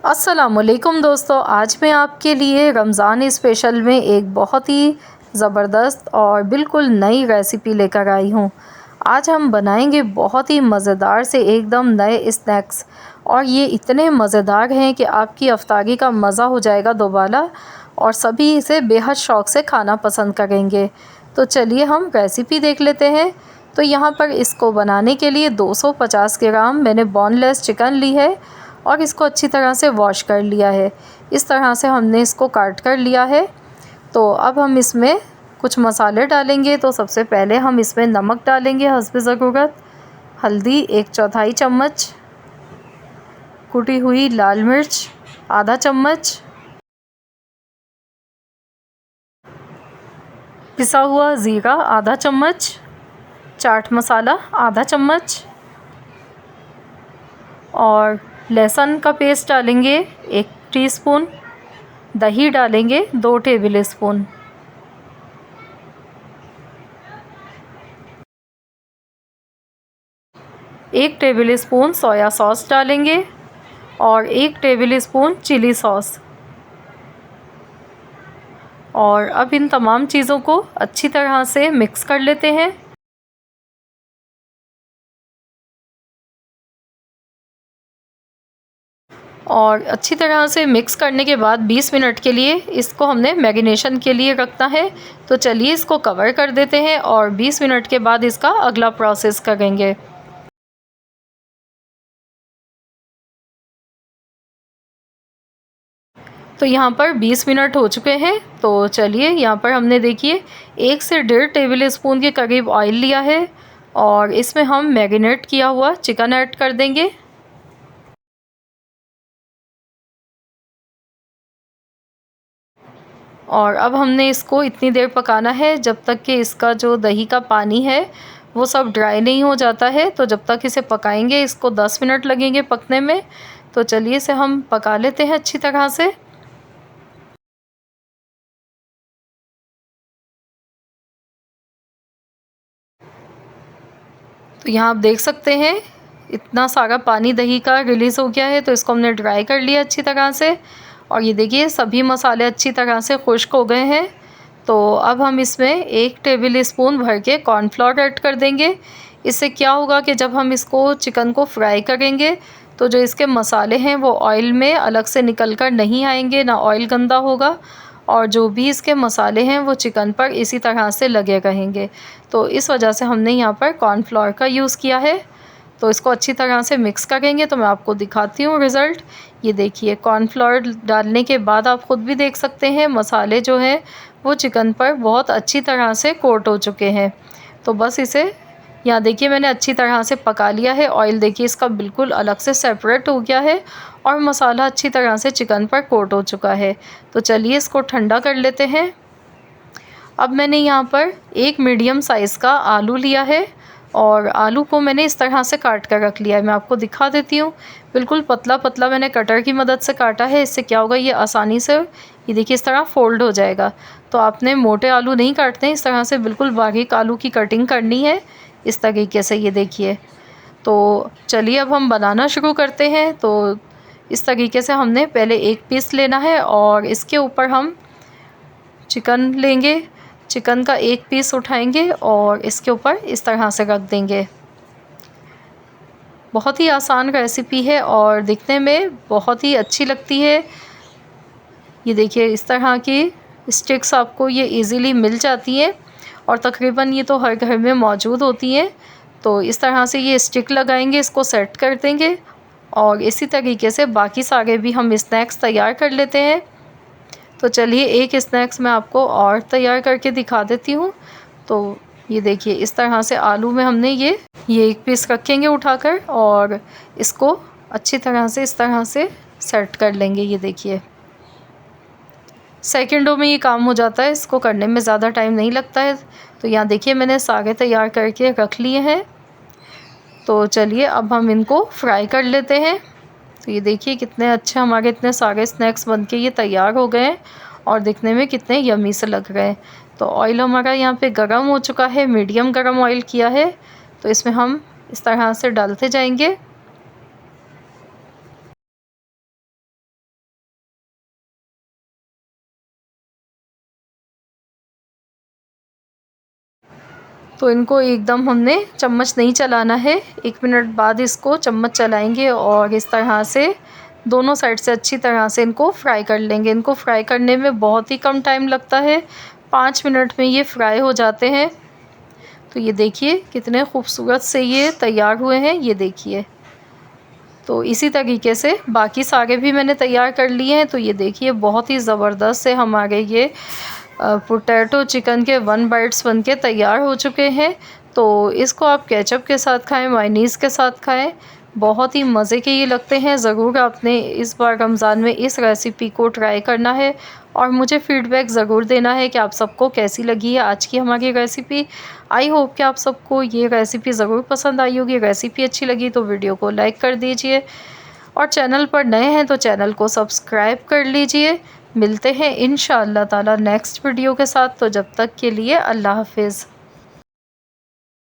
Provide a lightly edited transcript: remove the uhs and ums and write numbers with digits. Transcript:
अस्सलामुअलैकुम दोस्तों, आज मैं आपके लिए रमज़ान स्पेशल में एक बहुत ही ज़बरदस्त और बिल्कुल नई रेसिपी लेकर आई हूँ। आज हम बनाएंगे बहुत ही मज़ेदार से एकदम नए स्नैक्स, और ये इतने मज़ेदार हैं कि आपकी अफ्तारी का मज़ा हो जाएगा दोबारा, और सभी इसे बेहद शौक़ से खाना पसंद करेंगे। तो चलिए हम रेसिपी देख लेते हैं। तो यहाँ पर इसको बनाने के लिए 250 ग्राम मैंने बोनलेस चिकन ली है और इसको अच्छी तरह से वॉश कर लिया है। इस तरह से हमने इसको काट कर लिया है। तो अब हम इसमें कुछ मसाले डालेंगे। तो सबसे पहले हम इसमें नमक डालेंगे हस्ब ज़रूरत, हल्दी 1/4 चम्मच, कुटी हुई लाल मिर्च आधा चम्मच, पिसा हुआ ज़ीरा आधा चम्मच, चाट मसाला आधा चम्मच, और लहसुन का पेस्ट डालेंगे 1 टीस्पून, दही डालेंगे 2 टेबल स्पून, एक टेबल स्पून सोया सॉस डालेंगे और 1 टेबल स्पून चिली सॉस। और अब इन तमाम चीज़ों को अच्छी तरह से मिक्स कर लेते हैं। और अच्छी तरह से मिक्स करने के बाद 20 मिनट के लिए इसको हमने मैरिनेशन के लिए रखना है। तो चलिए इसको कवर कर देते हैं और 20 मिनट के बाद इसका अगला प्रोसेस करेंगे। तो यहाँ पर 20 मिनट हो चुके हैं। तो चलिए यहाँ पर हमने देखिए 1 से 1.5 टेबल स्पून के करीब ऑयल लिया है और इसमें हम मैरिनेट किया हुआ चिकन ऐड कर देंगे। और अब हमने इसको इतनी देर पकाना है जब तक कि इसका जो दही का पानी है वो सब ड्राई नहीं हो जाता है। तो जब तक इसे पकाएंगे, इसको 10 मिनट लगेंगे पकने में। तो चलिए इसे हम पका लेते हैं अच्छी तरह से। तो यहाँ आप देख सकते हैं इतना सारा पानी दही का रिलीज़ हो गया है। तो इसको हमने ड्राई कर लिया अच्छी तरह से, और ये देखिए सभी मसाले अच्छी तरह से खुश्क हो गए हैं। तो अब हम इसमें 1 टेबल स्पून भर के कॉर्नफ्लोर ऐड कर देंगे। इससे क्या होगा कि जब हम इसको चिकन को फ्राई करेंगे तो जो इसके मसाले हैं वो ऑयल में अलग से निकल कर नहीं आएंगे, ना ऑयल गंदा होगा, और जो भी इसके मसाले हैं वो चिकन पर इसी तरह से लगे रहेंगे। तो इस वजह से हमने यहाँ पर कॉर्नफ्लोर का यूज़ किया है। तो इसको अच्छी तरह से मिक्स करेंगे। तो मैं आपको दिखाती हूँ रिज़ल्ट। ये देखिए कॉर्नफ्लोर डालने के बाद आप ख़ुद भी देख सकते हैं मसाले जो हैं वो चिकन पर बहुत अच्छी तरह से कोट हो चुके हैं। तो बस इसे यहाँ देखिए मैंने अच्छी तरह से पका लिया है। ऑयल देखिए इसका बिल्कुल अलग से सेपरेट हो गया है और मसाला अच्छी तरह से चिकन पर कोट हो चुका है। तो चलिए इसको ठंडा कर लेते हैं। अब मैंने यहाँ पर एक मीडियम साइज़ का आलू लिया है और आलू को मैंने इस तरह से काट कर रख लिया है। मैं आपको दिखा देती हूँ। बिल्कुल पतला पतला मैंने कटर की मदद से काटा है। इससे क्या होगा, ये आसानी से ये देखिए इस तरह फ़ोल्ड हो जाएगा। तो आपने मोटे आलू नहीं काटते, इस तरह से बिल्कुल बारीक आलू की कटिंग करनी है इस तरीके से। ये देखिए। तो चलिए अब हम बनाना शुरू करते हैं। तो इस तरीके से हमने पहले एक पीस लेना है और इसके ऊपर हम चिकन लेंगे। चिकन का एक पीस उठाएंगे और इसके ऊपर इस तरह से रख देंगे। बहुत ही आसान रेसिपी है और दिखने में बहुत ही अच्छी लगती है। ये देखिए इस तरह की स्टिक्स आपको ये इजीली मिल जाती हैं और तकरीबन ये तो हर घर में मौजूद होती हैं। तो इस तरह से ये स्टिक लगाएंगे, इसको सेट कर देंगे और इसी तरीके से बाकी सारे भी हम स्नैक्स तैयार कर लेते हैं। तो चलिए एक स्नैक्स मैं आपको और तैयार करके दिखा देती हूँ। तो ये देखिए इस तरह से आलू में हमने ये एक पीस रखेंगे उठाकर और इसको अच्छी तरह से इस तरह से सेट कर लेंगे। ये देखिए सेकंडों में ये काम हो जाता है, इसको करने में ज़्यादा टाइम नहीं लगता है। तो यहाँ देखिए मैंने सारे तैयार करके रख लिए हैं। तो चलिए अब हम इनको फ्राई कर लेते हैं। तो ये देखिए कितने अच्छे हमारे इतने सारे स्नैक्स बनके ये तैयार हो गए हैं और दिखने में कितने यमी से लग रहे हैं। तो ऑयल हमारा यहाँ पे गरम हो चुका है, मीडियम गरम ऑयल किया है। तो इसमें हम इस तरह से डालते जाएंगे। तो इनको एकदम हमने चम्मच नहीं चलाना है, 1 मिनट बाद इसको चम्मच चलाएंगे और इस तरह से दोनों साइड से अच्छी तरह से इनको फ्राई कर लेंगे। इनको फ्राई करने में बहुत ही कम टाइम लगता है, 5 मिनट में ये फ्राई हो जाते हैं। तो ये देखिए कितने खूबसूरत से ये तैयार हुए हैं, ये देखिए। तो इसी तरीके से बाकी सारे भी मैंने तैयार कर लिए हैं। तो ये देखिए बहुत ही ज़बरदस्त से हमारे ये पोटैटो चिकन के 1 बाइट्स बनके तैयार हो चुके हैं। तो इसको आप केचप के साथ खाएं, मायोनीज़ के साथ खाएं, बहुत ही मज़े के ये लगते हैं। ज़रूर आपने इस बार रमज़ान में इस रेसिपी को ट्राई करना है और मुझे फ़ीडबैक ज़रूर देना है कि आप सबको कैसी लगी है आज की हमारी रेसिपी। आई होप कि आप सबको ये रेसिपी ज़रूर पसंद आई होगी। रेसिपी अच्छी लगी तो वीडियो को लाइक कर दीजिए और चैनल पर नए हैं तो चैनल को सब्सक्राइब कर लीजिए। मिलते हैं इंशाअल्लाह ताला नेक्स्ट वीडियो के साथ। तो जब तक के लिए अल्लाह हाफ़िज़।